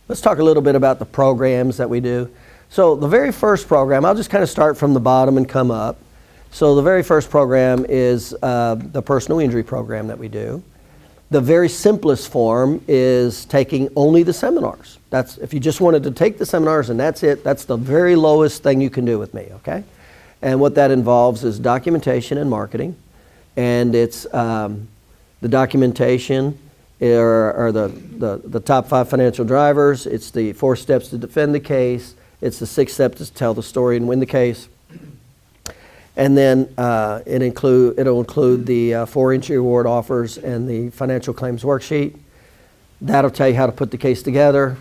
Let's talk a little bit about the programs that we do. So the very first program, I'll just kind of start from the bottom and come up. So the very first program is the personal injury program that we do. The very simplest form is taking only the seminars. That's, if you just wanted to take the seminars and that's it, that's the very lowest thing you can do with me, okay? And what that involves is documentation and marketing. And it's the documentation are the top 5 financial drivers. It's the 4 steps to defend the case. It's the 6 steps to tell the story and win the case. And then it'll include the 4 entry award offers and the financial claims worksheet. That'll tell you how to put the case together,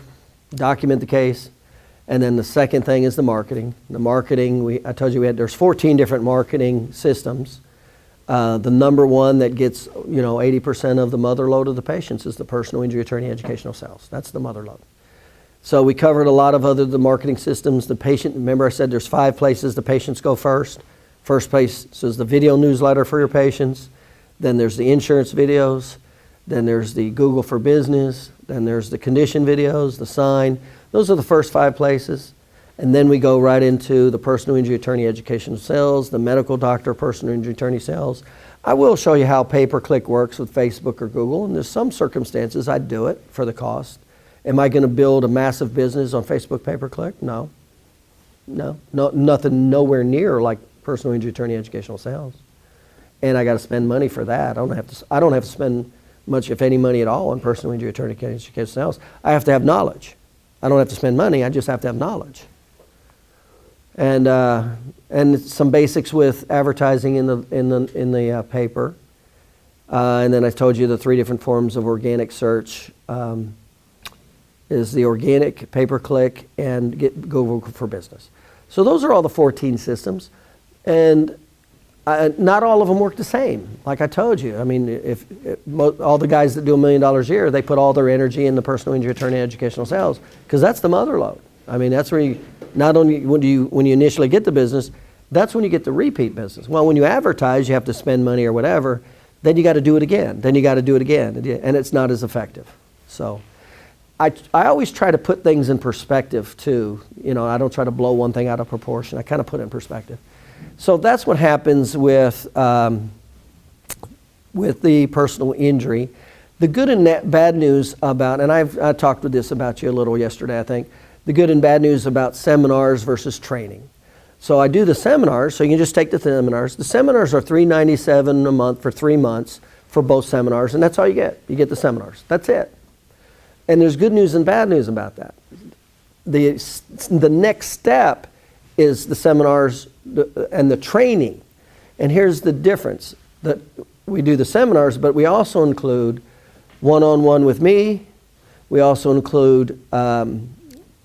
document the case. And then the second thing is the marketing. The marketing, I told you there's 14 different marketing systems. The number one that gets 80% of the mother load of the patients is the personal injury attorney educational sales. That's the mother load. So we covered a lot of the marketing systems. The patient, remember I said there's 5 places the patients go first. First place is the video newsletter for your patients. Then there's the insurance videos. Then there's the Google for Business. Then there's the condition videos, the sign. Those are the first 5 places. And then we go right into the personal injury attorney educational sales, the medical doctor personal injury attorney sales. I will show you how pay-per-click works with Facebook or Google. And there's some circumstances I'd do it for the cost. Am I going to build a massive business on Facebook pay-per-click? No. No, nothing nowhere near like personal injury attorney educational sales. And I got to spend money for that. I don't have to spend much, if any, money at all on personal injury attorney educational sales. I have to have knowledge. I don't have to spend money. I just have to have knowledge. And some basics with advertising in the paper. And then I told you the 3 different forms of organic search is the organic, pay-per-click, and Google for Business. So those are all the 14 systems. And not all of them work the same. Like I told you, I mean, if all the guys that do $1 million a year, they put all their energy in the personal injury attorney educational sales because that's the mother load. I mean, that's where you, not only when you initially get the business, that's when you get the repeat business. Well, when you advertise, you have to spend money or whatever, then you got to do it again. Then you got to do it again, and it's not as effective. So I always try to put things in perspective too. I don't try to blow one thing out of proportion. I kind of put it in perspective. So that's what happens with the personal injury. The good and bad news about, and I talked with this about you a little yesterday, I think, the good and bad news about seminars versus training. So I do the seminars, so you can just take the seminars. The seminars are $397 a month for 3 months for both seminars, and that's all you get. You get the seminars. That's it. And there's good news and bad news about that. The next step is the seminars and the training. And here's the difference. That we do the seminars, but we also include one-on-one with me. We also include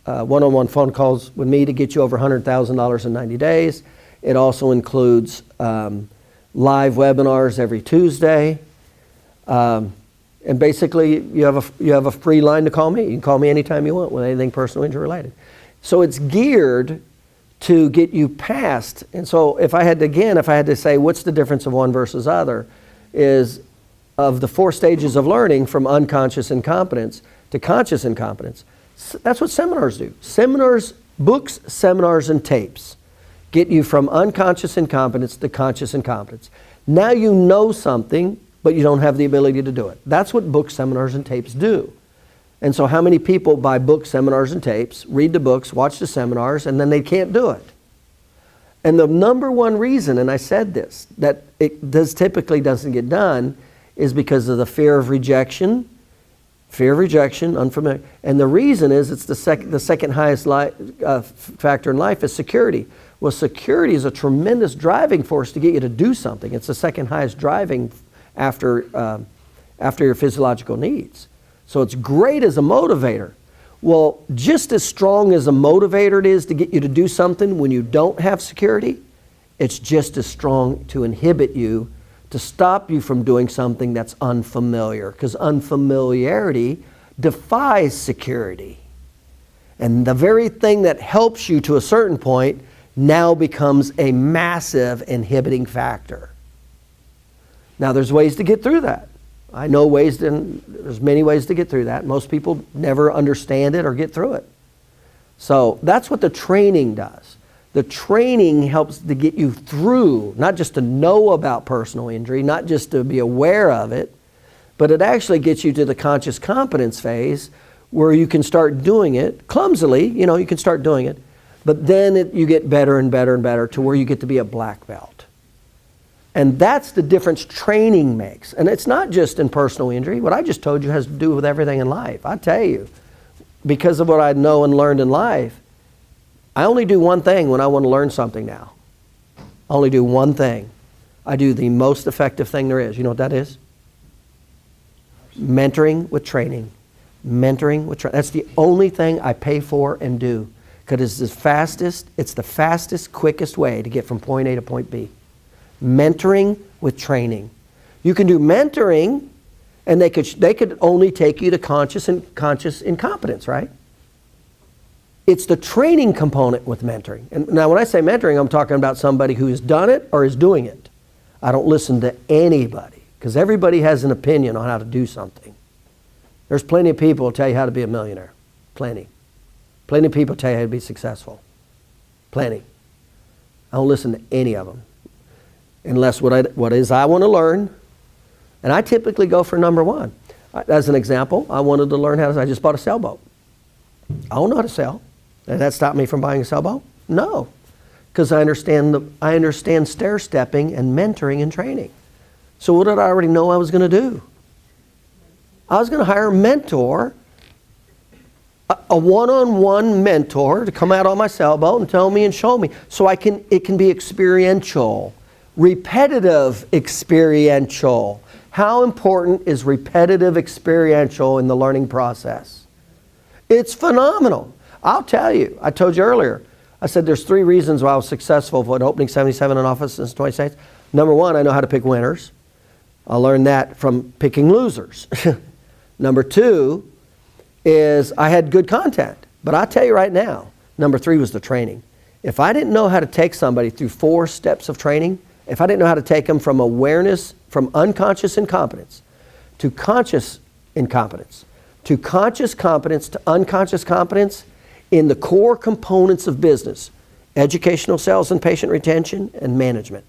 one-on-one phone calls with me to get you over $100,000 in 90 days. It also includes live webinars every Tuesday. And basically, you have a free line to call me. You can call me anytime you want with anything personal injury related. So it's geared to get you past. And so if I had to say what's the difference of one versus other, is of the 4 stages of learning from unconscious incompetence to conscious incompetence. That's what seminars do. Seminars, books, seminars, and tapes get you from unconscious incompetence to conscious incompetence. Now you know something, but you don't have the ability to do it. That's what books, seminars, and tapes do. And so how many people buy books, seminars, and tapes, read the books, watch the seminars, and then they can't do it? And the number one reason, and I said this, that it typically doesn't get done is because of the fear of rejection, unfamiliar. And the reason is it's the second highest factor in life is security. Well, security is a tremendous driving force to get you to do something. It's the second highest driving after your physiological needs. So it's great as a motivator. Well, just as strong as a motivator it is to get you to do something when you don't have security, it's just as strong to inhibit you, to stop you from doing something that's unfamiliar, because unfamiliarity defies security. And the very thing that helps you to a certain point now becomes a massive inhibiting factor. Now, there's ways to get through that. I know there's many ways to get through that. Most people never understand it or get through it. So that's what the training does. The training helps to get you through, not just to know about personal injury, not just to be aware of it, but it actually gets you to the conscious competence phase where you can start doing it clumsily, you can start doing it, but then you get better and better and better to where you get to be a black belt. And that's the difference training makes. And it's not just in personal injury. What I just told you has to do with everything in life. I tell you, because of what I know and learned in life, I only do one thing when I want to learn something now. I only do one thing. I do the most effective thing there is. You know what that is? Mentoring with training. Mentoring with training. That's the only thing I pay for and do. Because it's the fastest, quickest way to get from point A to point B. Mentoring with training. You can do mentoring, and they could only take you to conscious incompetence, right? It's the training component with mentoring. And now when I say mentoring, I'm talking about somebody who has done it or is doing it. I don't listen to anybody, because everybody has an opinion on how to do something. There's plenty of people who tell you how to be a millionaire. Plenty. Plenty of people tell you how to be successful. Plenty. I don't listen to any of them. Unless what I want to learn, and I typically go for number one. As an example, I wanted to learn I just bought a sailboat. I don't know how to sail. Did that stop me from buying a sailboat? No, because I understand stair-stepping and mentoring and training. So what did I already know I was going to do? I was going to hire a mentor, a one-on-one mentor to come out on my sailboat and tell me and show me, so it can be experiential. Repetitive experiential. How important is repetitive experiential in the learning process? It's phenomenal. I'll tell you, I told you earlier, I said there's 3 reasons why I was successful for opening 77 in office since 20 states. Number 1, I know how to pick winners. I learned that from picking losers. Number 2 is I had good content. But I'll tell you right now, number 3 was the training. If I didn't know how to take somebody through 4 steps of training, if I didn't know how to take them from awareness, from unconscious incompetence to conscious incompetence, to conscious competence to unconscious competence in the core components of business, educational sales and patient retention and management.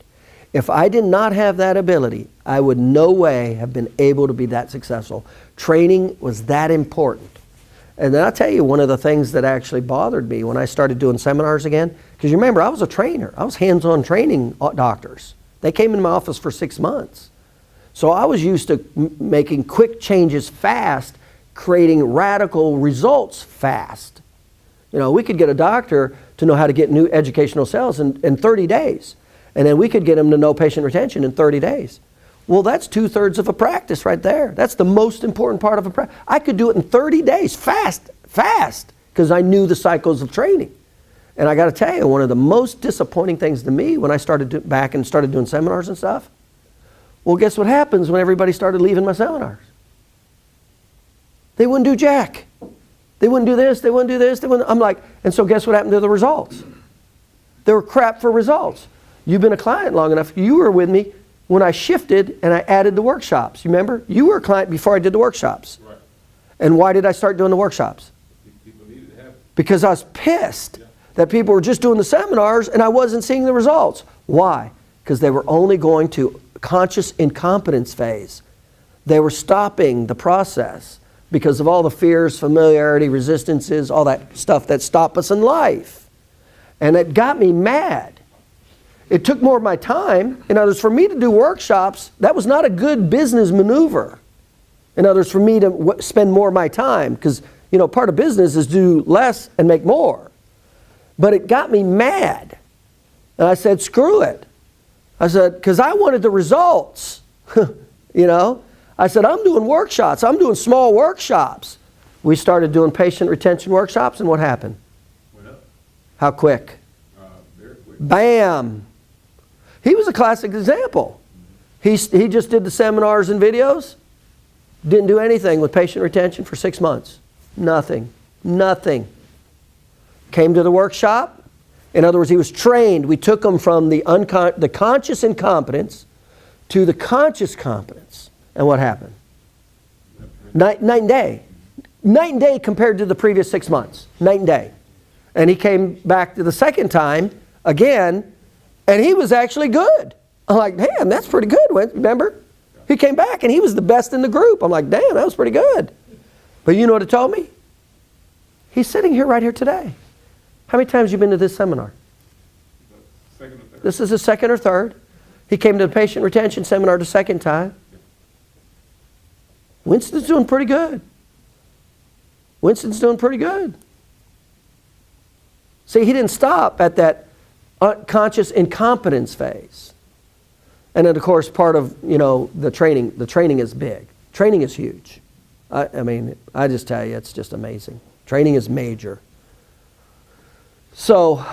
If I did not have that ability, I would no way have been able to be that successful. Training was that important. And then I'll tell you one of the things that actually bothered me when I started doing seminars again, because you remember I was a trainer. I was hands-on training doctors. They came in my office for 6 months. So I was used to making quick changes fast, creating radical results fast. We could get a doctor to know how to get new educational sales in 30 days. And then we could get them to know patient retention in 30 days. Well, that's 2/3 of a practice right there. That's the most important part of a practice. I could do it in 30 days, fast, because I knew the cycles of training. And I got to tell you, one of the most disappointing things to me when I started back and started doing seminars and stuff, well, guess what happens when everybody started leaving my seminars? They wouldn't do jack. They wouldn't do this, they wouldn't do this. I'm like, and so guess what happened to the results? They were crap for results. You've been a client long enough. You were with me when I shifted and I added the workshops. You remember? You were a client before I did the workshops. Right. And why did I start doing the workshops? People needed to have it. Because I was pissed that people were just doing the seminars and I wasn't seeing the results. Why? Because they were only going to conscious incompetence phase. They were stopping the process because of all the fears, familiarity, resistances, all that stuff that stop us in life. And it got me mad. It took more of my time. In other words, for me to do workshops, that was not a good business maneuver. In other words, for me to spend more of my time, because part of business is do less and make more. But it got me mad. And I said, screw it. I said, because I wanted the results. I said, I'm doing workshops. I'm doing small workshops. We started doing patient retention workshops, and what happened? Went up. How quick? Very quick. Bam! He was a classic example. He just did the seminars and videos, didn't do anything with patient retention for 6 months. Nothing. Came to the workshop. In other words, he was trained. We took him from the conscious incompetence to the conscious competence. And what happened? Night and day. Night and day compared to the previous 6 months. Night and day. And he came back to the second time again, and he was actually good. I'm like, damn, that's pretty good. Remember? He came back and he was the best in the group. I'm like, damn, that was pretty good. But you know what it told me? He's sitting here right here today. How many times have you been to this seminar? Second or third. This is his second or third. He came to the patient retention seminar the second time. Winston's doing pretty good. Winston's doing pretty good. See, he didn't stop at that unconscious incompetence phase. And then, of course, part of, the training is big. Training is huge. I mean, I just tell you, it's just amazing. Training is major. So,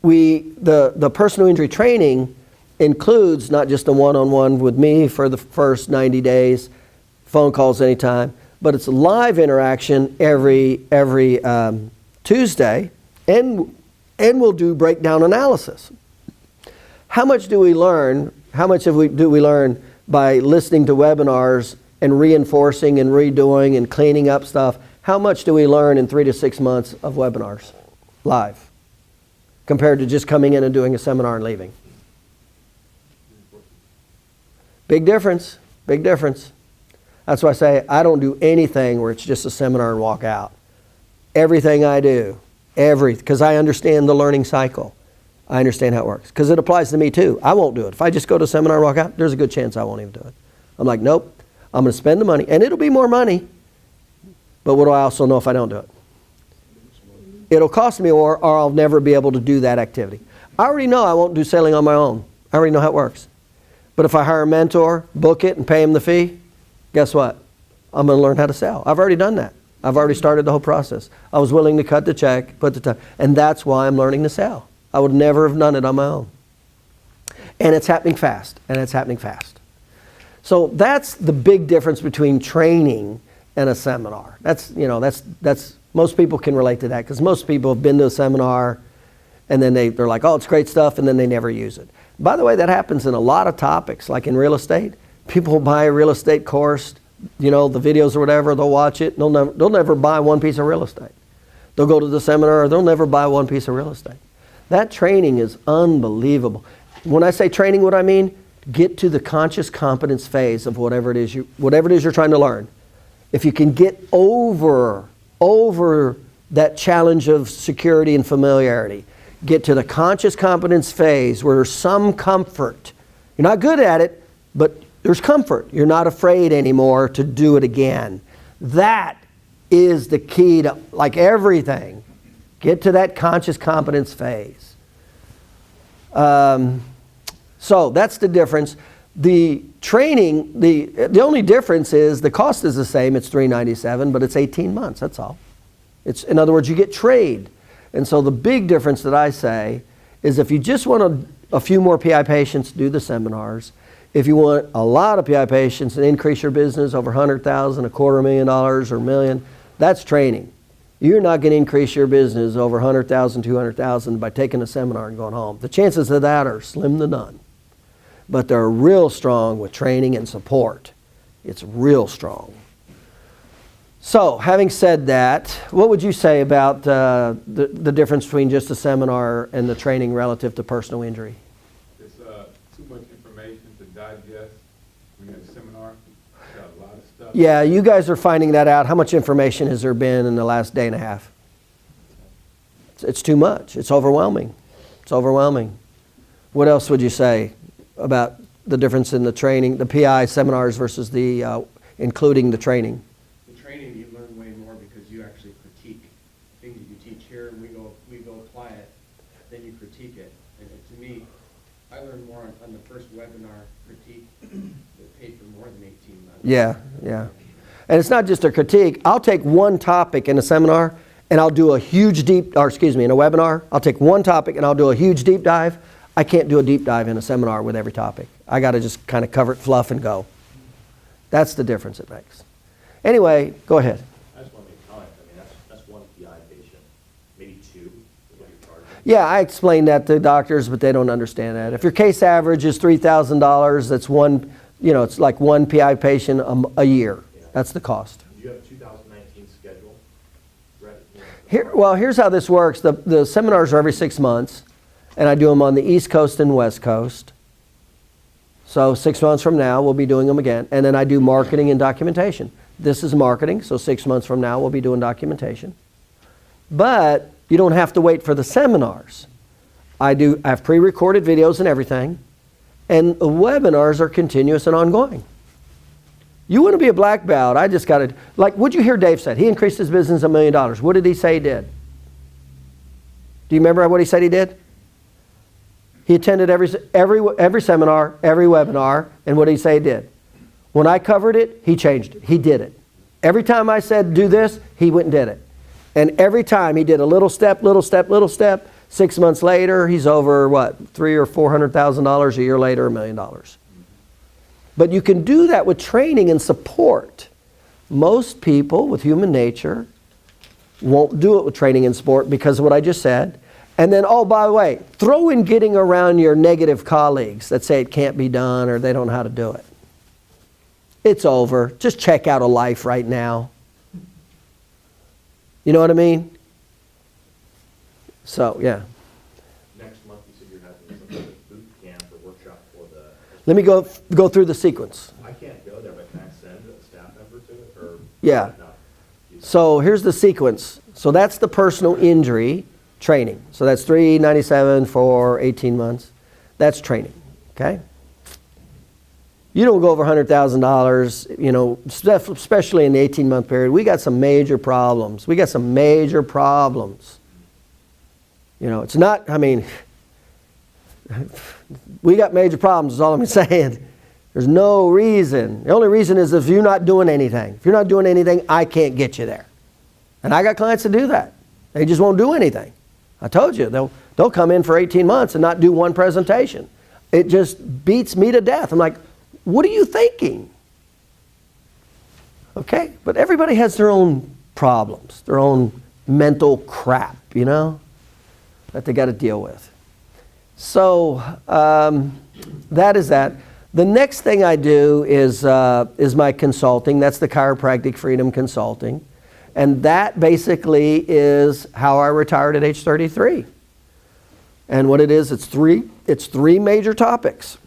the personal injury training includes not just a one-on-one with me for the first 90 days, phone calls anytime, but it's a live interaction every Tuesday, and we'll do breakdown analysis. How much do we learn? How much do we learn by listening to webinars and reinforcing and redoing and cleaning up stuff? How much do we learn in 3 to 6 months of webinars live compared to just coming in and doing a seminar and leaving? Big difference. Big difference. That's why I say I don't do anything where it's just a seminar and walk out. Everything I do, because I understand the learning cycle. I understand how it works. Because it applies to me too. I won't do it. If I just go to a seminar and walk out, there's a good chance I won't even do it. I'm like, nope, I'm going to spend the money. And it'll be more money. But what do I also know if I don't do it? It'll cost me or I'll never be able to do that activity. I already know I won't do sailing on my own. I already know how it works. But if I hire a mentor, book it, and pay him the fee, guess what? I'm going to learn how to sail. I've already done that. I've already started the whole process. I was willing to cut the check, put the time, and that's why I'm learning to sail. I would never have done it on my own. And it's happening fast, and it's happening fast. So that's the big difference between training and a seminar. That's most people can relate to that because most people have been to a seminar and then they're like, oh, it's great stuff, and then they never use it. By the way, that happens in a lot of topics, like in real estate. People buy a real estate course, the videos or whatever, they'll watch it, they'll never buy one piece of real estate. They'll go to the seminar, they'll never buy one piece of real estate. That training is unbelievable. When I say training, what I mean, get to the conscious competence phase of whatever it is you're trying to learn. If you can get over that challenge of security and familiarity, get to the conscious competence phase where there's some comfort. You're not good at it, but there's comfort. You're not afraid anymore to do it again. That is the key to, like everything, get to that conscious competence phase. So that's the difference. The training, the only difference is the cost is the same. It's $397, but it's 18 months. That's all. In other words, you get trade. And so the big difference that I say is if you just want a few more PI patients, do the seminars. If you want a lot of PI patients and increase your business over $100,000, $250,000 or $1 million, that's training. You're not going to increase your business over $100,000, $200,000 by taking a seminar and going home. The chances of that are slim to none. But they're real strong with training and support. It's real strong. So, having said that, what would you say about the difference between just a seminar and the training relative to personal injury? It's too much information to digest. We had a seminar, got a lot of stuff. Yeah, you guys are finding that out. How much information has there been in the last day and a half? It's too much. It's overwhelming. It's overwhelming. What else would you say about the difference in the training, the PI seminars versus the including the training? Training, you learn way more because you actually critique things that you teach here, and we go apply it, then you critique it. And to me, I learned more on the first webinar critique that paid for more than 18 months. Yeah. And it's not just a critique. I'll take one topic in a seminar and I'll do a huge in a webinar, I'll take one topic and I'll do a huge deep dive. I can't do a deep dive in a seminar with every topic. I got to just kind of cover it, fluff, and go. That's the difference it makes. Anyway, go ahead. I just want to make a comment. I mean, that's one PI patient, maybe two is what you're charging. Yeah, I explained that to doctors, but they don't understand that. If your case average is $3,000, that's one it's like one PI patient a year. That's the cost. Do you have a 2019 schedule? Right. Here's how this works. The seminars are every 6 months, and I do them on the East Coast and West Coast. So 6 months from now, we'll be doing them again. And then I do marketing and documentation. This is marketing, so 6 months from now, we'll be doing documentation. But you don't have to wait for the seminars. I have pre-recorded videos and everything, and the webinars are continuous and ongoing. You want to be a black belt, I just got to, like, what'd you hear Dave said? He increased his business $1 million. What did he say he did? Do you remember what he said he did? He attended every seminar, every webinar, and what did he say he did? When I covered it, he changed it. He did it. Every time I said do this, he went and did it. And every time he did a little step, little step, little step. 6 months later, he's over what, $300,000 or $400,000. A year later, $1 million. But you can do that with training and support. Most people with human nature won't do it with training and support because of what I just said. And then, oh, by the way, throw in getting around your negative colleagues that say it can't be done or they don't know how to do it. It's over. Just check out of life right now. You know what I mean? So, yeah. Next month, you said you're having some sort of boot camp or workshop for the... Let me go through the sequence. I can't go there, but can I send a staff member to it? Or Yeah. So here's the sequence. So that's the personal injury training. So that's $397 for 18 months. That's training, okay? You don't go over $100,000, especially in the 18-month period. We got some major problems. It's not, we got major problems is all I'm saying. There's no reason. The only reason is if you're not doing anything. If you're not doing anything, I can't get you there. And I got clients that do that. They just won't do anything. I told you, they'll come in for 18 months and not do one presentation. It just beats me to death. I'm like, what are you thinking? Okay, but everybody has their own problems, their own mental crap, that they got to deal with. So that is that. The next thing I do is my consulting. That's the Chiropractic Freedom Consulting. And that basically is how I retired at age 33. And what it is, it's three major topics.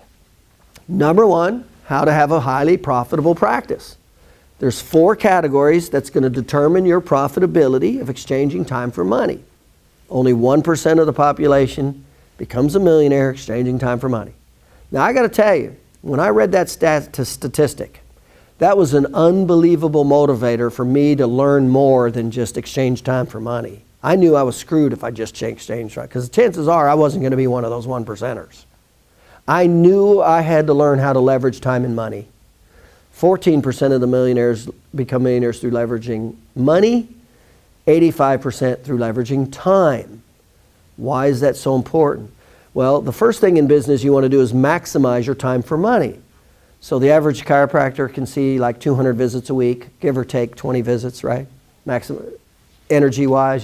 Number one, how to have a highly profitable practice. There's 4 categories that's going to determine your profitability of exchanging time for money. Only 1% of the population becomes a millionaire exchanging time for money. Now I got to tell you, when I read that statistic, that was an unbelievable motivator for me to learn more than just exchange time for money. I knew I was screwed if I just exchanged time, because chances are I wasn't going to be one of those 1%ers. I knew I had to learn how to leverage time and money. 14% of the millionaires become millionaires through leveraging money, 85% through leveraging time. Why is that so important? Well, the first thing in business you want to do is maximize your time for money. So the average chiropractor can see like 200 visits a week, give or take 20 visits, right? Maximum, energy-wise,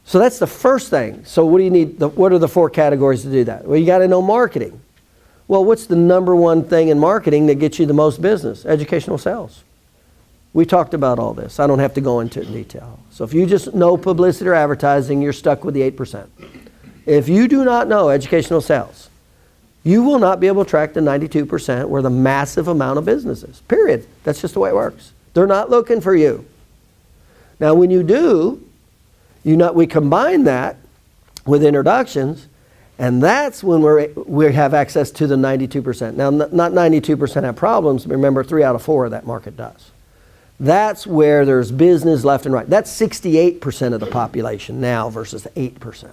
So that's the first thing. So what do you need? What are the 4 categories to do that? Well, you got to know marketing. Well, what's the number one thing in marketing that gets you the most business? Educational sales. We talked about all this. I don't have to go into it in detail. So if you just know publicity or advertising, you're stuck with the 8%. If you do not know educational sales, you will not be able to track the 92% where the massive amount of business is. Period. That's just the way it works. They're not looking for you. Now, when you do, we combine that with introductions, and that's when we have access to the 92%. Now, not 92% have problems, but remember, 3 out of 4 of that market does. That's where there's business left and right. That's 68% of the population now versus 8%.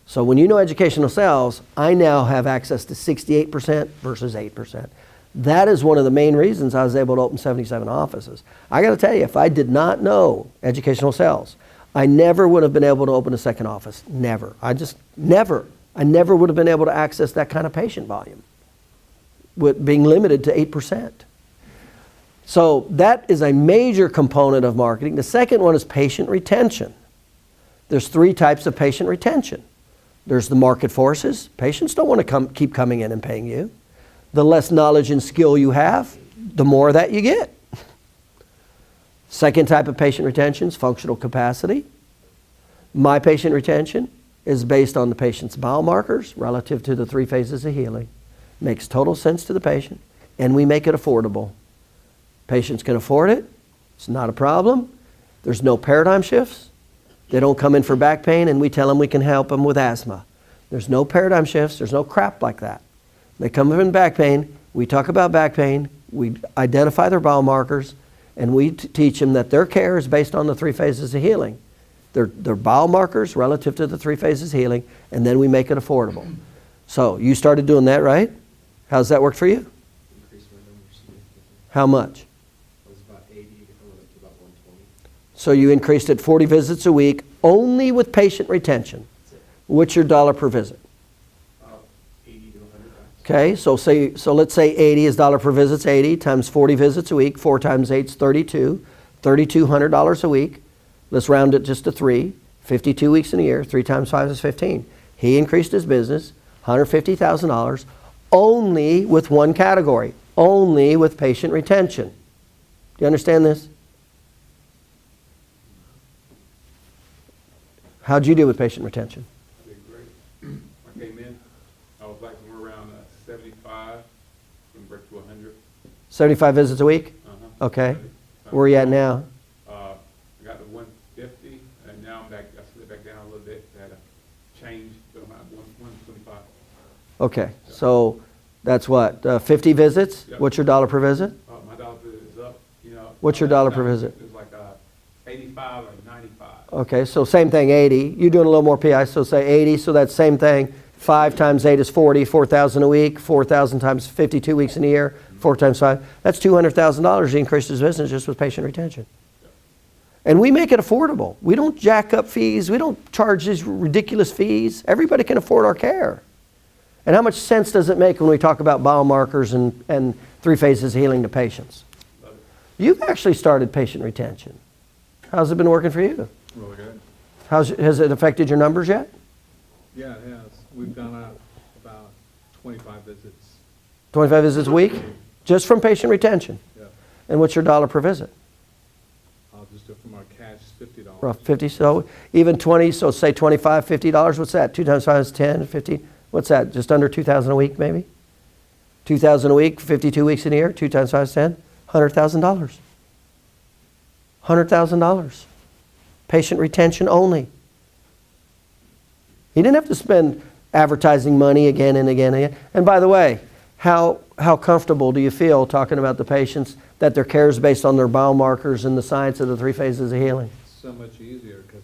So when you know educational sales, I now have access to 68% versus 8%. That is one of the main reasons I was able to open 77 offices. I got to tell you, if I did not know educational sales, I never would have been able to open a second office. Never. I never would have been able to access that kind of patient volume with being limited to 8%. So that is a major component of marketing. The second one is patient retention. There's 3 types of patient retention. There's the market forces. Patients don't want to keep coming in and paying you. the less knowledge and skill you have, the more that you get. Second type of patient retention is functional capacity. My patient retention is based on the patient's biomarkers relative to the 3 phases of healing. Makes total sense to the patient, and we make it affordable. Patients can afford it. It's not a problem. There's no paradigm shifts. They don't come in for back pain and we tell them we can help them with asthma. There's no paradigm shifts. There's no crap like that. They come in back pain. We talk about back pain. We identify their biomarkers, and we teach them that their care is based on the 3 phases of healing. Their biomarkers relative to the 3 phases of healing, and then we make it affordable. So you started doing that, right? How's that work for you? Increase my numbers significantly. How much? I was about 80, I went up to about 120. So you increased it 40 visits a week only with patient retention. What's your dollar per visit? 80 to 100 bucks. Okay, so let's say 80 is dollar per visit, 80 times 40 visits a week, 4 times 8 is 32, $3,200 a week. Let's round it just to 3, 52 weeks in a year, 3 times 5 is 15. He increased his business, $150,000, only with one category, only with patient retention. Do you understand this? How'd you do with patient retention? I did great. I came in, I was like somewhere around 75, and break to 100. 75 visits a week? Uh-huh. Okay. Where are you at now? I got to 150, and now I'm back, I slid back down a little bit, had a change, so I'm at 125. Okay, so that's what, 50 visits? Yep. What's your dollar per visit? My dollar is up, you know. What's your dollar per visit? It was like 85 or 95. Okay, so same thing, 80. You're doing a little more PI, so say 80, so that's same thing. 5 times 8 is 40, 4,000 a week, 4,000 times 52 weeks in a year, 4 times 5. That's $200,000 he increased his business just with patient retention. And we make it affordable. We don't jack up fees. We don't charge these ridiculous fees. Everybody can afford our care. And how much sense does it make when we talk about biomarkers and 3 phases of healing to patients? Love it. You've actually started patient retention. How's it been working for you? Really good. Has it affected your numbers yet? Yeah, it has. We've done about 25 visits. 25 visits a week? Just from patient retention? Yeah. And what's your dollar per visit? I'll just do it from our cash, $50. Rough 50, so even 20, so say 25, $50, what's that? 2 times 5 is 10, 15, what's that? Just under 2,000 a week maybe? 2,000 a week, 52 weeks in a year, 2 times 5 is 10, $100,000. $100,000. Patient retention only. He didn't have to spend advertising money again and again and again. And by the way, how comfortable do you feel talking about the patients that their care is based on their biomarkers and the science of the 3 phases of healing? So much easier because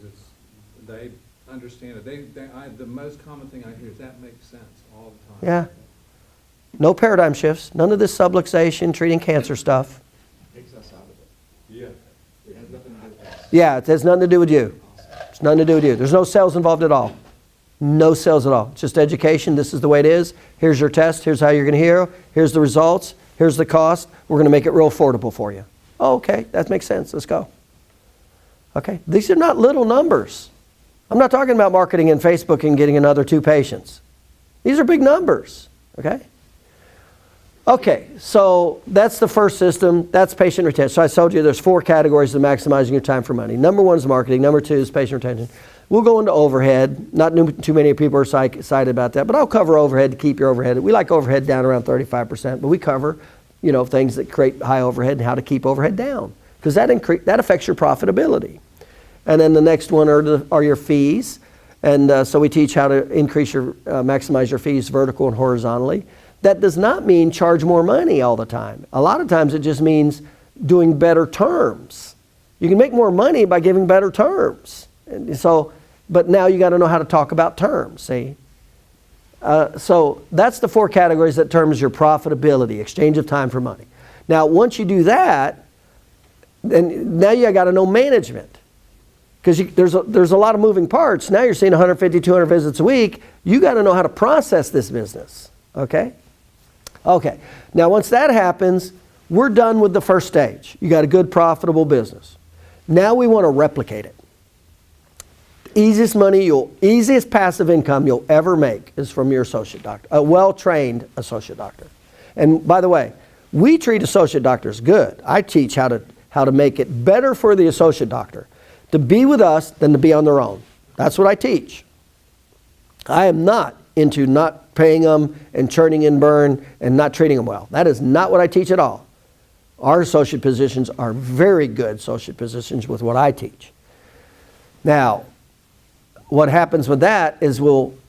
they understand it. The most common thing I hear is that makes sense all the time. Yeah. No paradigm shifts. None of this subluxation, treating cancer stuff. Takes us out of it. Yeah. It has nothing to do with us. Yeah, it has nothing to do with you. It's nothing to do with you. There's no sales involved at all. No sales at all. It's just education. This is the way it is. Here's your test. Here's how you're going to heal. Here's the results. Here's the cost. We're going to make it real affordable for you. Oh, okay, that makes sense. Let's go. Okay, these are not little numbers. I'm not talking about marketing in Facebook and getting another 2 patients. These are big numbers. Okay? Okay, so that's the first system. That's patient retention. So I told you there's 4 categories of maximizing your time for money. Number 1 is marketing. Number 2 is patient retention. We'll go into overhead. Not too many people are excited about that, but I'll cover overhead to keep your overhead. We like overhead down around 35%, but we cover, things that create high overhead and how to keep overhead down, because that affects your profitability. And then the next one are your fees. And so we teach how to maximize your fees vertical and horizontally. That does not mean charge more money all the time. A lot of times it just means doing better terms. You can make more money by giving better terms. And so, but now you got to know how to talk about terms, see? So that's the 4 categories that determines your profitability, exchange of time for money. Now, once you do that, then now you got to know management. Because there's a lot of moving parts. Now you're seeing 150, 200 visits a week. You got to know how to process this business, okay? Okay, now once that happens, we're done with the first stage. You got a good, profitable business. Now we want to replicate it. Easiest passive income you'll ever make is from your associate doctor, a well-trained associate doctor. And by the way, we treat associate doctors good. I teach how to make it better for the associate doctor to be with us than to be on their own. That's what I teach. I am not into not paying them and churning in burn and not treating them well. That is not what I teach at all. Our associate physicians are very good associate physicians with what I teach. Now, what happens with that is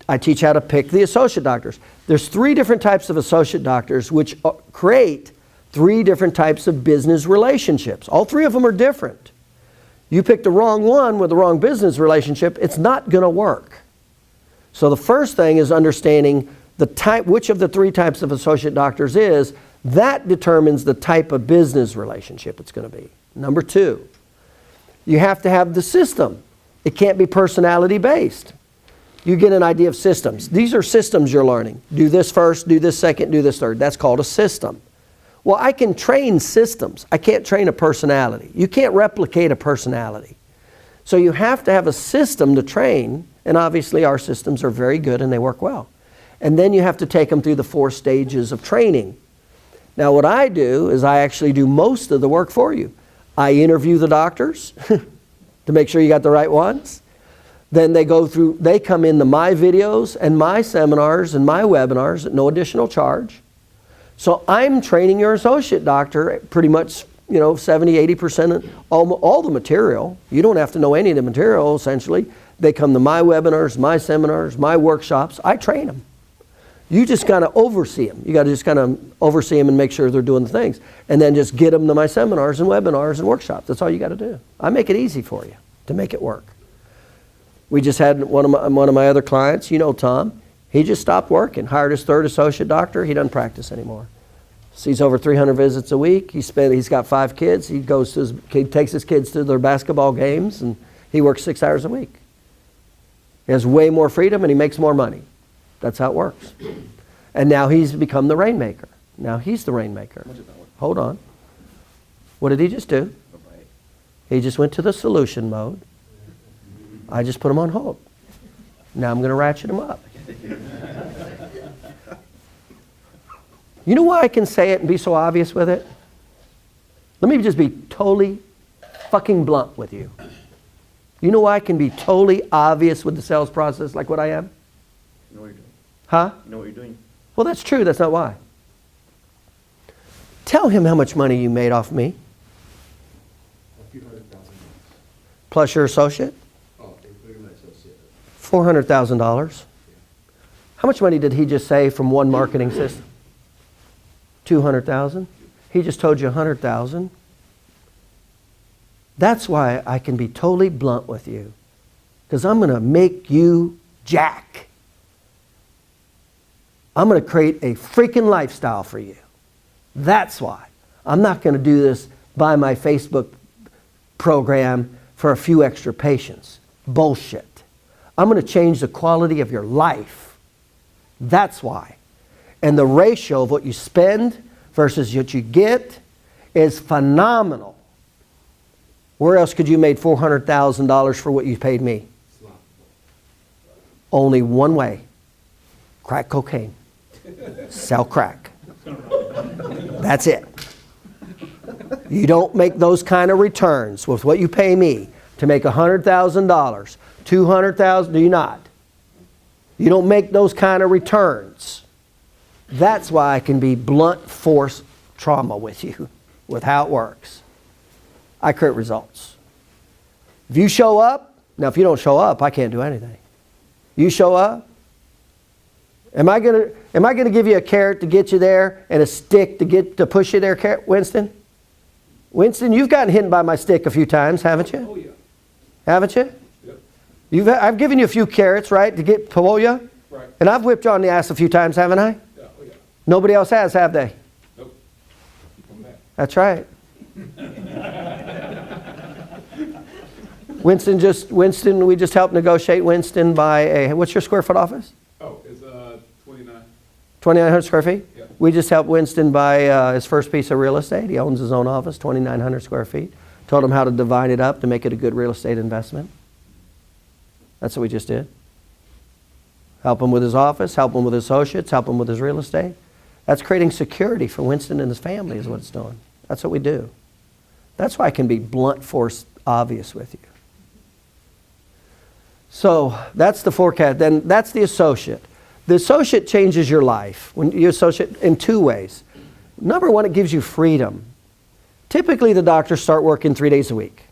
I teach how to pick the associate doctors. There's 3 different types of associate doctors which create 3 different types of business relationships. All 3 of them are different. You pick the wrong one with the wrong business relationship, it's not going to work. So the first thing is understanding which of the 3 types of associate doctors is. That determines the type of business relationship it's going to be. Number 2, you have to have the system. It can't be personality based. You get an idea of systems. These are systems you're learning. Do this first, do this second, do this third. That's called a system. Well, I can train systems. I can't train a personality. You can't replicate a personality. So you have to have a system to train, and obviously our systems are very good and they work well. And then you have to take them through the 4 stages of training. Now what I do is I actually do most of the work for you. I interview the doctors to make sure you got the right ones. Then they come into my videos and my seminars and my webinars at no additional charge. So I'm training your associate doctor pretty much, 70, 80% of all the material. You don't have to know any of the material, essentially. They come to my webinars, my seminars, my workshops. I train them. You just got to oversee them. You got to just kind of oversee them and make sure they're doing the things. And then just get them to my seminars and webinars and workshops. That's all you got to do. I make it easy for you to make it work. We just had one of my other clients, Tom. He just stopped working, hired his 3rd associate doctor. He doesn't practice anymore. Sees over 300 visits a week. He's got 5 kids. He takes his kids to their basketball games, and he works 6 hours a week. He has way more freedom and he makes more money. That's how it works. And now he's become the rainmaker. Now he's the rainmaker. Hold on. What did he just do? He just went to the solution mode. I just put him on hold. Now I'm going to ratchet him up. You know why I can say it and be so obvious with it? Let me just be totally fucking blunt with you. You know why I can be totally obvious with the sales process like what I am? You know what you're doing. Huh? You know what you're doing. Well, that's true. That's not why. Tell him how much money you made off me. A few $100,000. Plus your associate? Oh, including my associate. $400,000. How much money did he just say from one marketing system? 200,000. He just told you 100,000. That's why I can be totally blunt with you. Because I'm going to make you jack. I'm going to create a freaking lifestyle for you. That's why. I'm not going to do this by my Facebook program for a few extra patients. Bullshit. I'm going to change the quality of your life. That's why. And the ratio of what you spend versus what you get is phenomenal. Where else could you make $400,000 for what you paid me? Only one way. Crack cocaine. Sell crack. That's it. You don't make those kind of returns with what you pay me to make $100,000, $200,000, do you not? You don't make those kind of returns. That's why I can be blunt force trauma with you, with how it works. I create results. If you show up, now if you don't show up, I can't do anything. You show up, am I gonna give you a carrot to get you there and a stick to push you there, Winston? Winston, you've gotten hit by my stick a few times, haven't you? Oh, yeah. Haven't you? Yep. I've given you a few carrots, right, to pull you? Right. And I've whipped you on the ass a few times, haven't I? Yeah, oh, yeah. Nobody else has, have they? Nope. Come back. That's right. Winston, we just helped negotiate Winston by what's your square foot office? Oh, it's 29. 2,900 square feet? Yeah. We just helped Winston buy his first piece of real estate. He owns his own office, 2,900 square feet. Told him how to divide it up to make it a good real estate investment. That's what we just did. Help him with his office, help him with his associates, help him with his real estate. That's creating security for Winston and his family is what it's doing. That's what we do. That's why I can be blunt force obvious with you. So that's the forecast. Then that's the associate. The associate changes your life when you associate in two ways. Number one, it gives you freedom. Typically, the doctors start working 3 days a week.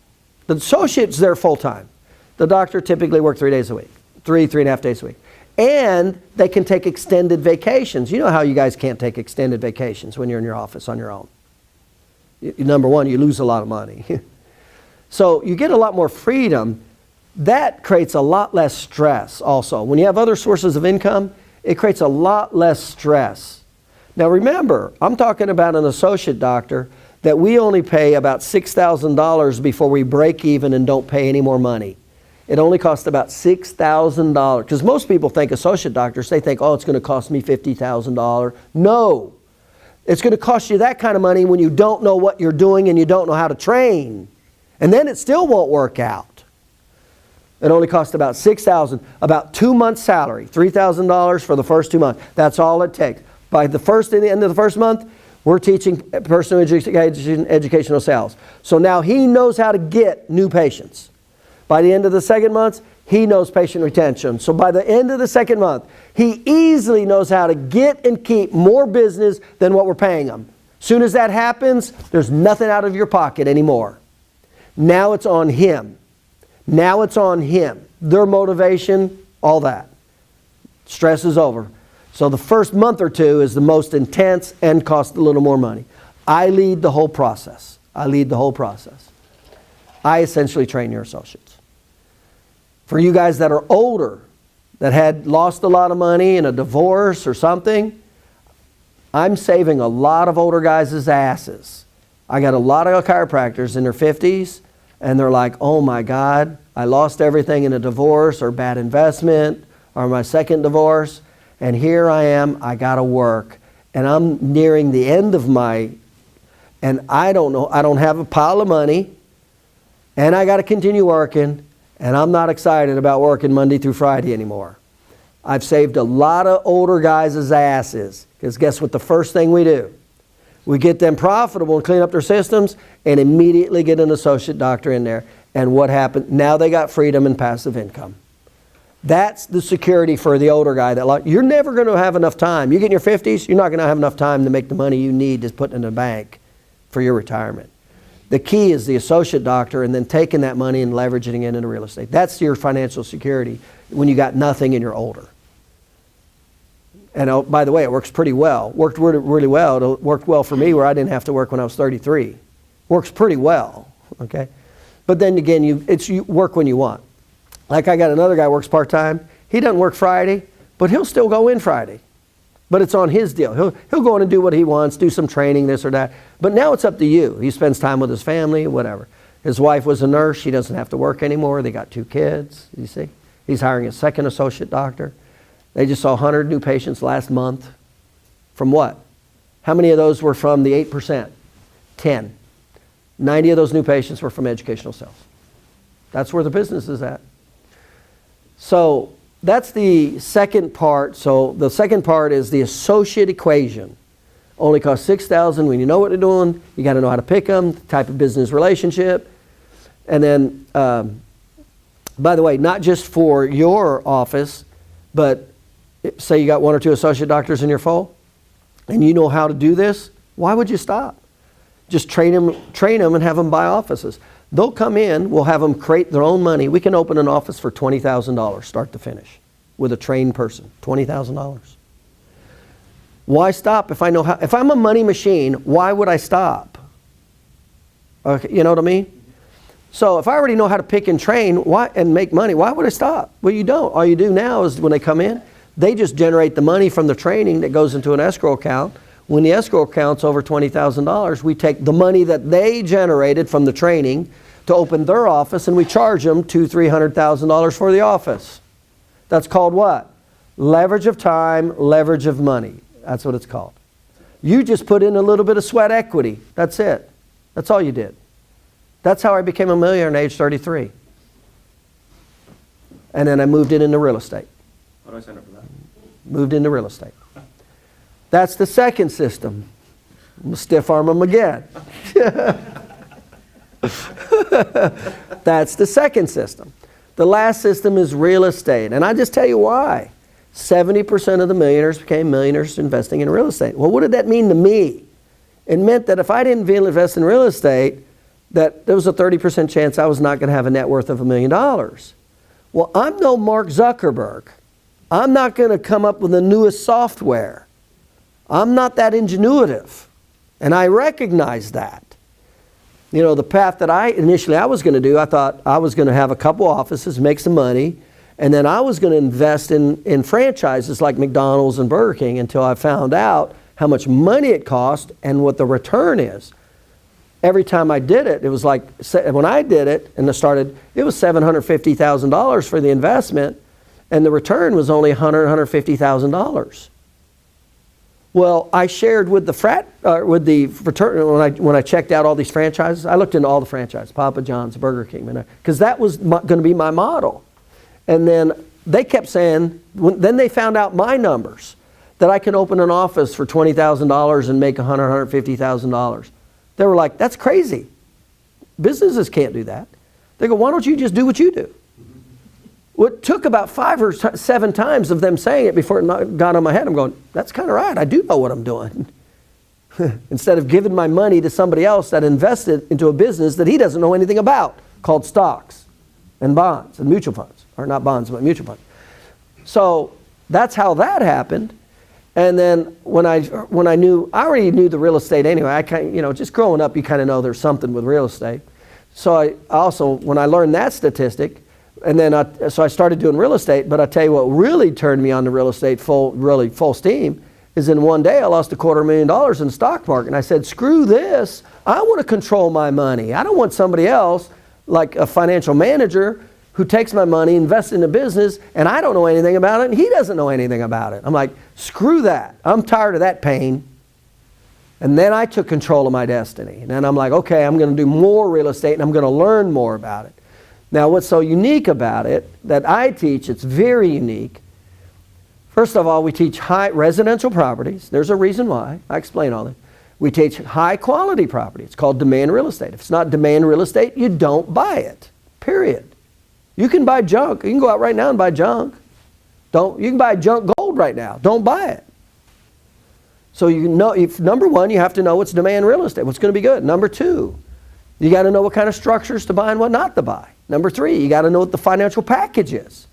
The associate's there full time. The doctor typically works 3 days a week, 3.5 days a week. And they can take extended vacations. You know how you guys can't take extended vacations when you're in your office on your own. Number one, you lose a lot of money. So you get a lot more freedom. That creates a lot less stress also. When you have other sources of income, it creates a lot less stress. Now remember, I'm talking about an associate doctor that we only pay about $6,000 before we break even and don't pay any more money. It only costs about $6,000. Because most people think associate doctors, they think, oh, it's going to cost me $50,000. No. It's going to cost you that kind of money when you don't know what you're doing and you don't know how to train. And then it still won't work out. It only costs about $6,000, about 2 months' salary, $3,000 for the first 2 months. That's all it takes. By the end of the first month, we're teaching personal educational sales. So now he knows how to get new patients. By the end of the second month, he knows patient retention. So by the end of the second month, he easily knows how to get and keep more business than what we're paying him. Soon as that happens, there's nothing out of your pocket anymore. Now it's on him. Now it's on him. Their motivation, all that. Stress is over. So the first month or two is the most intense and costs a little more money. I lead the whole process. I lead the whole process. I essentially train your associates. For you guys that are older, that had lost a lot of money in a divorce or something, I'm saving a lot of older guys' asses. I got a lot of chiropractors in their 50s, and they're like, oh my God, I lost everything in a divorce or bad investment or my second divorce, and here I am, I got to work. And I'm nearing the end of and I don't know, I don't have a pile of money, and I got to continue working, and I'm not excited about working Monday through Friday anymore. I've saved a lot of older guys' asses, because guess what the first thing we do? We get them profitable and clean up their systems and immediately get an associate doctor in there. And what happened? Now they got freedom and passive income. That's the security for the older guy. You're never going to have enough time. You get in your 50s, you're not going to have enough time to make the money you need to put in the bank for your retirement. The key is the associate doctor and then taking that money and leveraging it into real estate. That's your financial security when you got nothing and you're older. And oh, by the way, it works pretty well. Worked really well. It worked well for me where I didn't have to work when I was 33. Works pretty well, okay? But then again, you work when you want. Like I got another guy who works part-time. He doesn't work Friday, but he'll still go in Friday. But it's on his deal. He'll go in and do what he wants, do some training, this or that. But now it's up to you. He spends time with his family, whatever. His wife was a nurse. She doesn't have to work anymore. They got 2 kids, you see. He's hiring a second associate doctor. They just saw 100 new patients last month. From what? How many of those were from the 8%? 10. 90 of those new patients were from educational sales. That's where the business is at. So that's the second part. So the second part is the associate equation. Only costs $6,000 when you know what they're doing. You got to know how to pick them, the type of business relationship. And then, by the way, not just for your office, but say you got 1 or 2 associate doctors in your fold, and you know how to do this, why would you stop? Just train them and have them buy offices. They'll come in, we'll have them create their own money. We can open an office for $20,000 start to finish with a trained person, $20,000. Why stop if I know how? If I'm a money machine, why would I stop? Okay, you know what I mean? So if I already know how to pick and train and make money, why would I stop? Well, you don't. All you do now is when they come in, they just generate the money from the training that goes into an escrow account. When the escrow account's over $20,000, we take the money that they generated from the training to open their office, and we charge them $200,000-$300,000 for the office. That's called what? Leverage of time, leverage of money. That's what it's called. You just put in a little bit of sweat equity. That's it. That's all you did. That's how I became a millionaire at age 33. And then I moved it into real estate. How do I sign up for that? Moved into real estate. That's the second system. I'm going to stiff arm them again. That's the second system. The last system is real estate. And I just tell you why. 70% of the millionaires became millionaires investing in real estate. Well, what did that mean to me? It meant that if I didn't invest in real estate, that there was a 30% chance I was not going to have a net worth of $1 million. Well, I'm no Mark Zuckerberg. I'm not going to come up with the newest software. I'm not that ingenuitive. And I recognize that. You know, the path that I was going to do, I thought I was going to have a couple offices, make some money, and then I was going to invest in franchises like McDonald's and Burger King until I found out how much money it cost and what the return is. Every time I did it, it was like, when I did it and it was $750,000 for the investment, and the return was only $150,000. Well, I shared with the fraternity, when I checked out all these franchises, I looked into all the franchises, Papa John's, Burger King, because that was going to be my model. And then they kept saying, then they found out my numbers, that I can open an office for $20,000 and make $150,000. They were like, that's crazy. Businesses can't do that. They go, why don't you just do what you do? Well, it took about 5 or 7 times of them saying it before it got on my head. I'm going, that's kind of right. I do know what I'm doing. Instead of giving my money to somebody else that invested into a business that he doesn't know anything about, called stocks and bonds and mutual funds. Or not bonds, but mutual funds. So that's how that happened. And then when I already knew the real estate anyway. Just growing up, you kind of know there's something with real estate. So I also, when I learned that statistic, and then so I started doing real estate. But I tell you what really turned me on to real estate full steam is in one day I lost $250,000 in the stock market. And I said, screw this. I want to control my money. I don't want somebody else, like a financial manager, who takes my money, invests in a business, and I don't know anything about it, and he doesn't know anything about it. I'm like, screw that. I'm tired of that pain. And then I took control of my destiny. And then I'm like, okay, I'm going to do more real estate, and I'm going to learn more about it. Now, what's so unique about it that I teach, it's very unique. First of all, we teach high residential properties. There's a reason why. I explain all that. We teach high quality property. It's called demand real estate. If it's not demand real estate, you don't buy it, period. You can buy junk. You can go out right now and buy junk. You can buy junk gold right now. Don't buy it. So number one, you have to know what's demand real estate, what's going to be good. Number two, you got to know what kind of structures to buy and what not to buy. Number three, you got to know what the financial package is.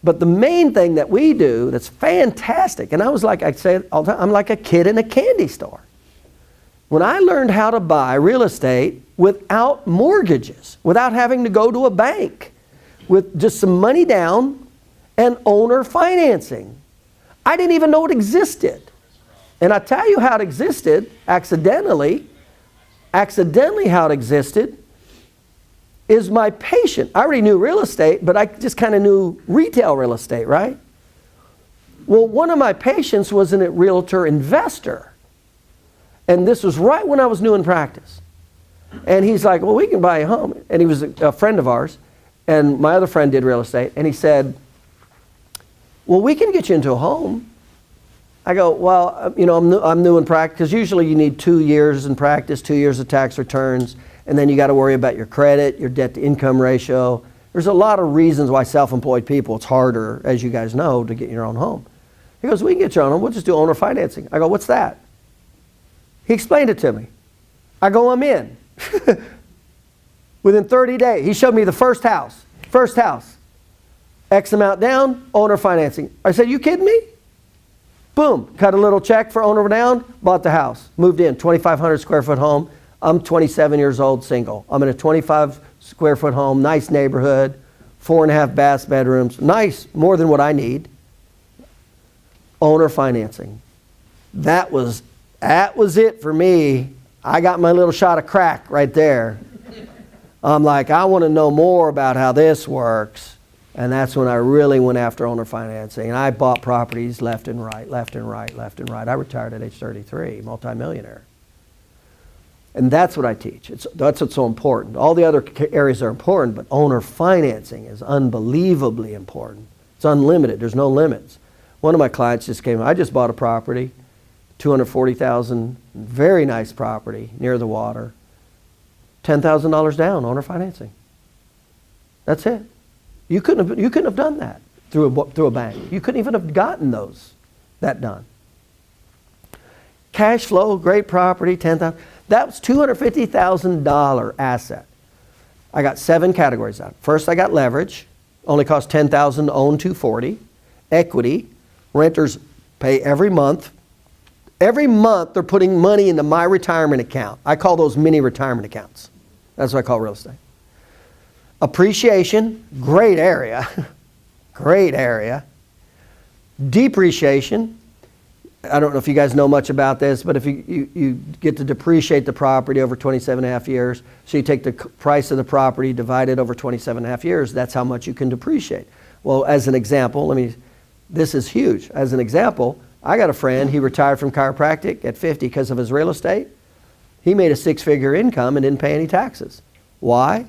But the main thing that we do that's fantastic, and I say it all the time, I'm like a kid in a candy store. When I learned how to buy real estate without mortgages, without having to go to a bank, with just some money down and owner financing, I didn't even know it existed. And I tell you how it existed, accidentally how it existed, is my patient. I already knew real estate, but I just kind of knew retail real estate, right? Well, one of my patients was a realtor investor. And this was right when I was new in practice. And he's like, well, we can buy a home. And he was a friend of ours. And my other friend did real estate. And he said, well, we can get you into a home. I go, well, I'm new in practice. Because usually you need 2 years in practice, 2 years of tax returns. And then you got to worry about your credit, your debt to income ratio. There's a lot of reasons why self-employed people, it's harder, as you guys know, to get your own home. He goes, we can get your own home. We'll just do owner financing. I go, what's that? He explained it to me. I go, I'm in. Within 30 days, he showed me the first house. X amount down, owner financing. I said, you kidding me? Boom, cut a little check for owner down, bought the house, moved in, 2,500 square foot home. I'm 27 years old, single. I'm in a 25 square foot home, nice neighborhood, 4.5 baths, bedrooms, nice, more than what I need. Owner financing. That was it for me. I got my little shot of crack right there. I'm like, I want to know more about how this works. And that's when I really went after owner financing. And I bought properties left and right. I retired at age 33, multimillionaire. And that's what I teach. That's what's so important. All the other areas are important, but owner financing is unbelievably important. It's unlimited. There's no limits. One of my clients just came, I just bought a property, $240,000, very nice property near the water. $10,000 down, owner financing. That's it. You couldn't have done that through a bank. You couldn't even have gotten that done. Cash flow, great property, $10,000. That was $250,000 asset. I got 7 categories out. First, I got leverage. Only cost $10,000 to own $240,000. Equity. Renters pay every month. Every month they're putting money into my retirement account. I call those mini retirement accounts. That's what I call real estate. Appreciation, great area. Great area. Depreciation. I don't know if you guys know much about this, but if you get to depreciate the property over 27 and a half years, so you take the price of the property, divide it over 27 and a half years, that's how much you can depreciate. Well, as an example, this is huge. As an example, I got a friend, he retired from chiropractic at 50 because of his real estate. He made a 6-figure income and didn't pay any taxes. Why?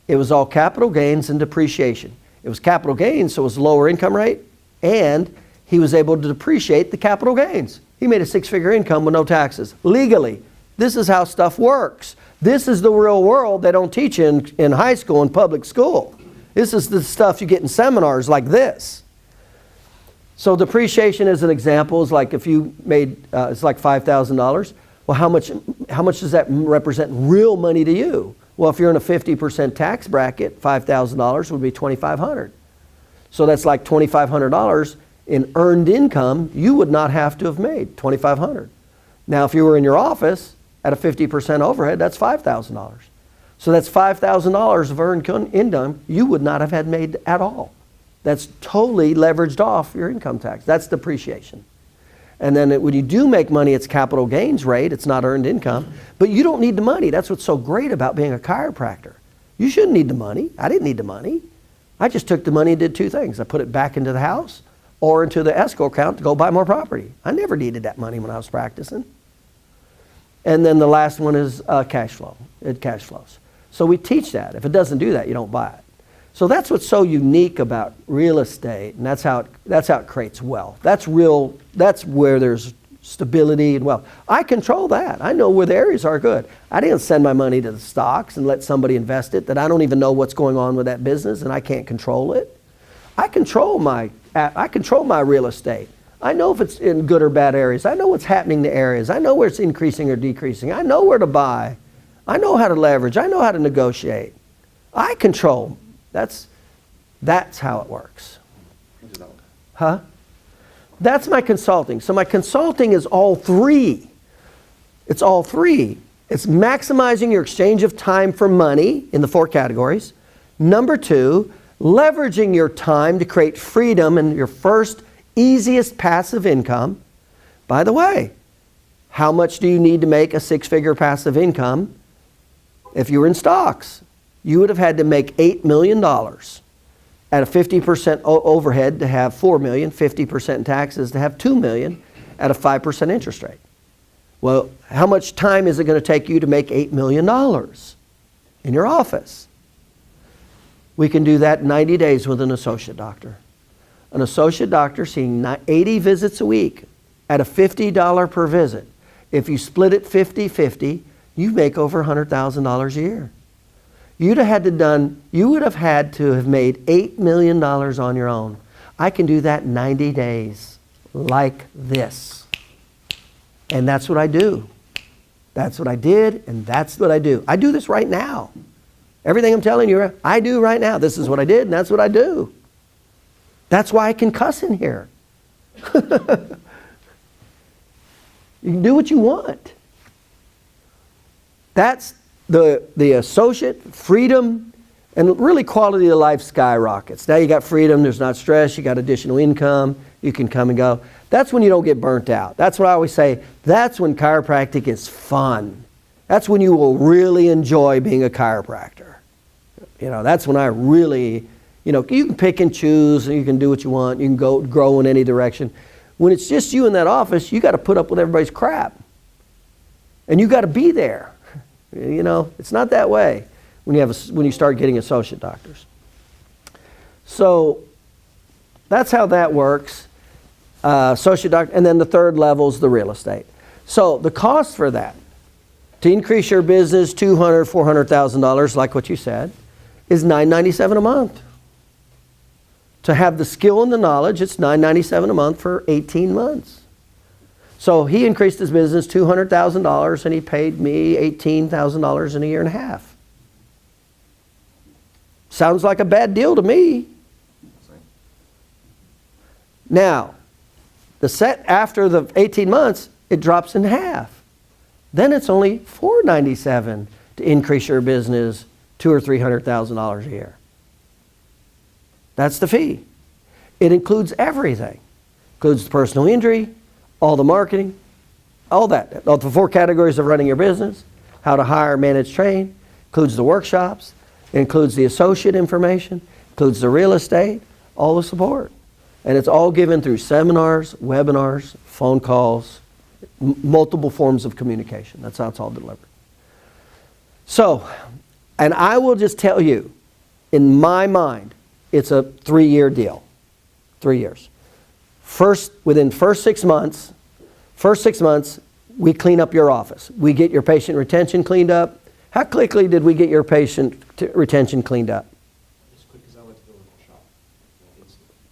It was all capital gains and depreciation. It was capital gains, so it was lower income rate, and he was able to depreciate the capital gains. He made a 6-figure income with no taxes, legally. This is how stuff works. This is the real world they don't teach in high school and public school. This is the stuff you get in seminars like this. So depreciation, as an example, is like if you made, it's like $5,000. Well, how much does that represent real money to you? Well, if you're in a 50% tax bracket, $5,000 would be $2,500. So that's like $2,500 in earned income you would not have to have made, $2,500. Now, if you were in your office at a 50% overhead, that's $5,000. So that's $5,000 of earned income you would not have had made at all. That's totally leveraged off your income tax. That's depreciation. And then when you do make money, it's capital gains rate. It's not earned income. But you don't need the money. That's what's so great about being a chiropractor. You shouldn't need the money. I didn't need the money. I just took the money and did 2 things. I put it back into the house or into the escrow account to go buy more property. I never needed that money when I was practicing. And then the last one is cash flow. It cash flows. So we teach that. If it doesn't do that, you don't buy it. So that's what's so unique about real estate, and that's how it creates wealth. That's where there's stability and wealth. I control that. I know where the areas are good. I didn't send my money to the stocks and let somebody invest it that I don't even know what's going on with that business and I can't control it. I control my real estate. I know if it's in good or bad areas. I know what's happening in the areas. I know where it's increasing or decreasing. I know where to buy. I know how to leverage. I know how to negotiate. I control. That's how it works. Huh? That's my consulting. So my consulting is all 3. It's all 3. It's maximizing your exchange of time for money in the 4 categories. Number 2, leveraging your time to create freedom and your first easiest passive income. By the way, how much do you need to make a 6-figure passive income if you were in stocks? You would have had to make $8 million at a 50% overhead to have $4 million, 50% in taxes to have $2 million at a 5% interest rate. Well, how much time is it going to take you to make $8 million in your office? We can do that in 90 days with an associate doctor. An associate doctor seeing 80 visits a week at a $50 per visit. If you split it 50-50, you make over $100,000 a year. You would have had to have made $8 million on your own. I can do that in 90 days, like this. And that's what I do. That's what I did, and that's what I do. I do this right now. Everything I'm telling you, I do right now. This is what I did, and that's what I do. That's why I can cuss in here. You can do what you want. That's the associate, freedom, and really quality of life skyrockets. Now you got freedom, there's not stress, you got additional income, you can come and go. That's when you don't get burnt out. That's what I always say, that's when chiropractic is fun. That's when you will really enjoy being a chiropractor. That's when I really, you can pick and choose and you can do what you want, you can grow in any direction. When it's just you in that office, you got to put up with everybody's crap. And you got to be there. It's not that way when you start getting associate doctors. So that's how that works. Associate doctor, and then the third level is the real estate. So the cost for that, to increase your business $200,000, $400,000, like what you said, is $997 a month. To have the skill and the knowledge, it's $997 a month for 18 months. So he increased his business $200,000 and he paid me $18,000 in a year and a half. Sounds like a bad deal to me. Now, after the 18 months, it drops in half. Then it's only $497 to increase your business $200,000 or $300,000 a year. That's the fee. It includes everything. Includes the personal injury, all the marketing, all that. All the 4 categories of running your business, how to hire, manage, train. Includes the workshops. It includes the associate information. Includes the real estate, all the support. And it's all given through seminars, webinars, phone calls, multiple forms of communication. That's how it's all delivered. So, and I will just tell you, in my mind, it's a 3-year deal. 3 years. Within first 6 months, we clean up your office. We get your patient retention cleaned up. How quickly did we get your patient retention cleaned up? As quick as I went to the workshop.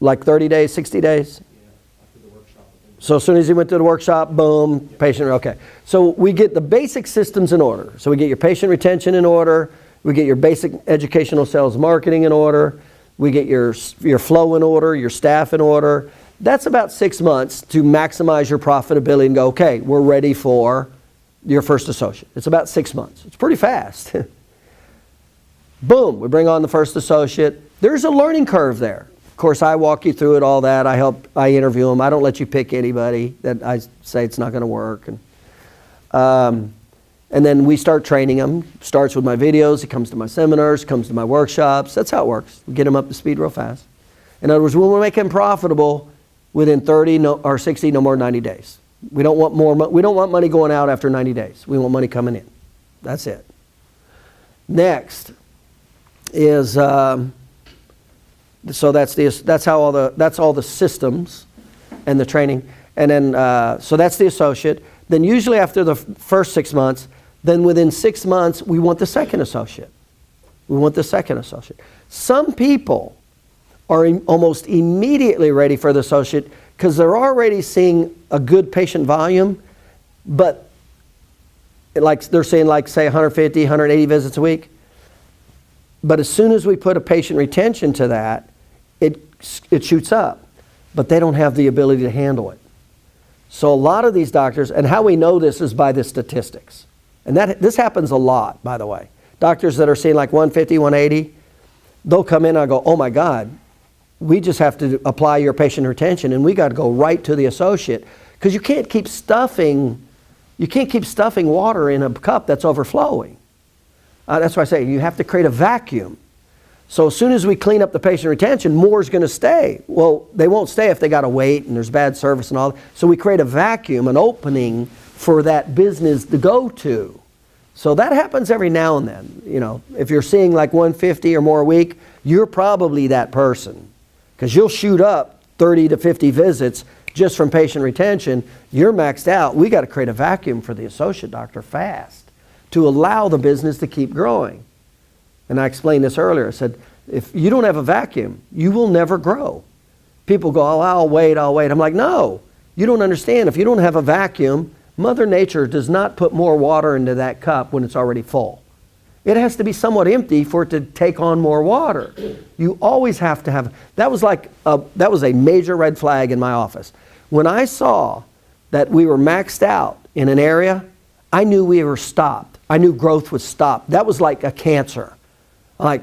Like 30 days, 60 days? Yeah, after the workshop. So as soon as he went to the workshop, boom, patient, okay. So we get the basic systems in order. So we get your patient retention in order. We get your basic educational sales marketing in order. We get your flow in order, your staff in order. That's about 6 months to maximize your profitability and go, okay, we're ready for your first associate. It's about 6 months. It's pretty fast. Boom, we bring on the first associate. There's a learning curve there. Of course, I walk you through it, all that. I interview them. I don't let you pick anybody that I say it's not going to work. And then we start training them. Starts with my videos. He comes to my seminars, comes to my workshops. That's how it works. We get them up to speed real fast. In other words, when we make him profitable within 30 or 60, no more than 90 days. We don't want we don't want money going out after 90 days. We want money coming in. That's it. Next is so that's all the systems and the training. And then so that's the associate. Then usually after the first 6 months, then within 6 months we want the second associate. We want the second associate. Some people are almost immediately ready for the associate because they're already seeing a good patient volume, but like they're seeing say 150, 180 visits a week. But as soon as we put a patient retention to that, it shoots up, but they don't have the ability to handle it. So a lot of these doctors, and how we know this is by the statistics. And this happens a lot, by the way. Doctors that are seeing like 150, 180, they'll come in and I go, oh my God, we just have to apply your patient retention and we got to go right to the associate because you can't keep stuffing water in a cup that's overflowing. That's why I say you have to create a vacuum. So as soon as we clean up the patient retention, more is going to stay. Well, they won't stay if they got to wait and there's bad service and all that. So we create a vacuum, an opening for that business to go to. So that happens every now and then. You know, if you're seeing like 150 or more a week, you're probably that person because you'll shoot up 30 to 50 visits just from patient retention. You're maxed out. We got to create a vacuum for the associate doctor fast to allow the business to keep growing. And I explained this earlier. I said, if you don't have a vacuum, you will never grow. People go, oh, I'll wait. I'm like, no, you don't understand. If you don't have a vacuum, Mother Nature does not put more water into that cup when it's already full. It has to be somewhat empty for it to take on more water. You always have to have, that was a major red flag in my office. When I saw that we were maxed out in an area, I knew we were stopped. I knew growth was stopped. That was like a cancer. Like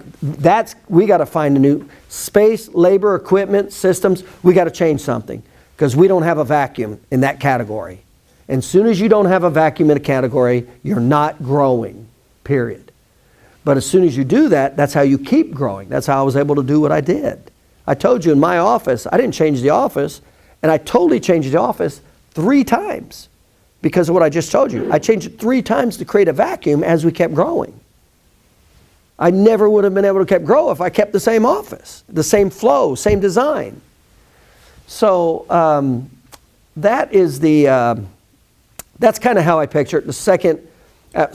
we got to find a new space, labor, equipment, systems. We got to change something because we don't have a vacuum in that category. And as soon as you don't have a vacuum in a category, you're not growing, period. But as soon as you do that, that's how you keep growing. That's how I was able to do what I did. I told you in my office, I didn't change the office, and I totally changed the office 3 times because of what I just told you. I changed it 3 times to create a vacuum as we kept growing. I never would have been able to keep growing if I kept the same office, the same flow, same design. So that is the That's kind of how I picture it. The second,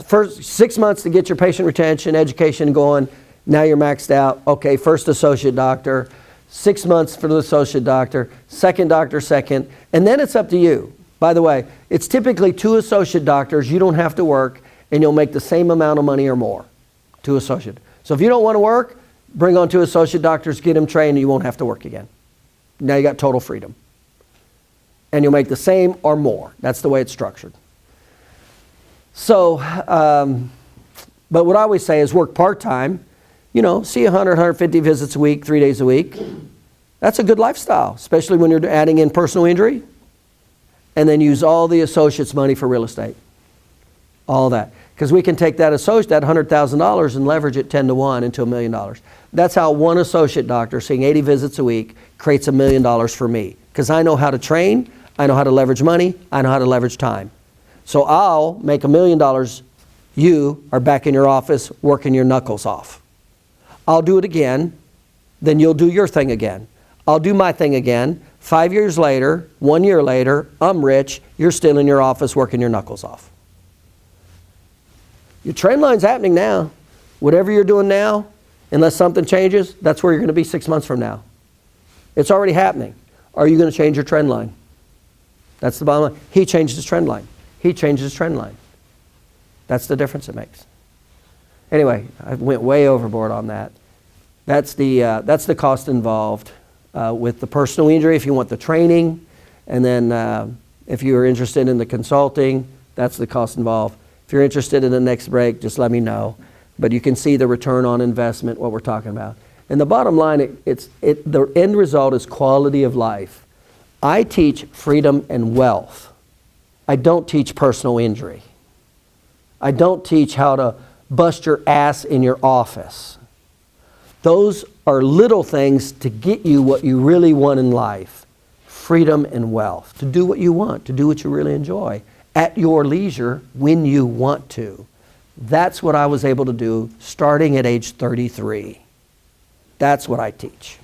first 6 months to get your patient retention, education going. Now you're maxed out. Okay, first associate doctor. 6 months for the associate doctor. Second doctor, second. And then it's up to you. By the way, it's typically 2 associate doctors. You don't have to work, and you'll make the same amount of money or more. 2 associate. So if you don't want to work, bring on 2 associate doctors, get them trained, and you won't have to work again. Now you got total freedom. And you'll make the same or more. That's the way it's structured. So, but what I always say is work part-time. You know, see 100, 150 visits a week, 3 days a week. That's a good lifestyle, especially when you're adding in personal injury. And then use all the associates' money for real estate. All that. Because we can take that associate, that $100,000, and leverage it 10 to 1 into $1 million. That's how one associate doctor seeing 80 visits a week creates $1 million for me. Because I know how to train, I know how to leverage money, I know how to leverage time. So I'll make $1 million. You are back in your office working your knuckles off. I'll do it again, then you'll do your thing again. I'll do my thing again. 5 years later, 1 year later, I'm rich, you're still in your office working your knuckles off. Your trend line's happening now. Whatever you're doing now, unless something changes, that's where you're going to be 6 months from now. It's already happening. Are you going to change your trend line? That's the bottom line. He changed his trend line. He changed his trend line. That's the difference it makes. Anyway, I went way overboard on that. That's the cost involved with the personal injury if you want the training. And then if you're interested in the consulting, that's the cost involved. If you're interested in the next break, just let me know. But you can see the return on investment, what we're talking about. And the bottom line, the end result is quality of life. I teach freedom and wealth. I don't teach personal injury. I don't teach how to bust your ass in your office. Those are little things to get you what you really want in life. Freedom and wealth. To do what you want, to do what you really enjoy. At your leisure, when you want to. That's what I was able to do starting at age 33. That's what I teach.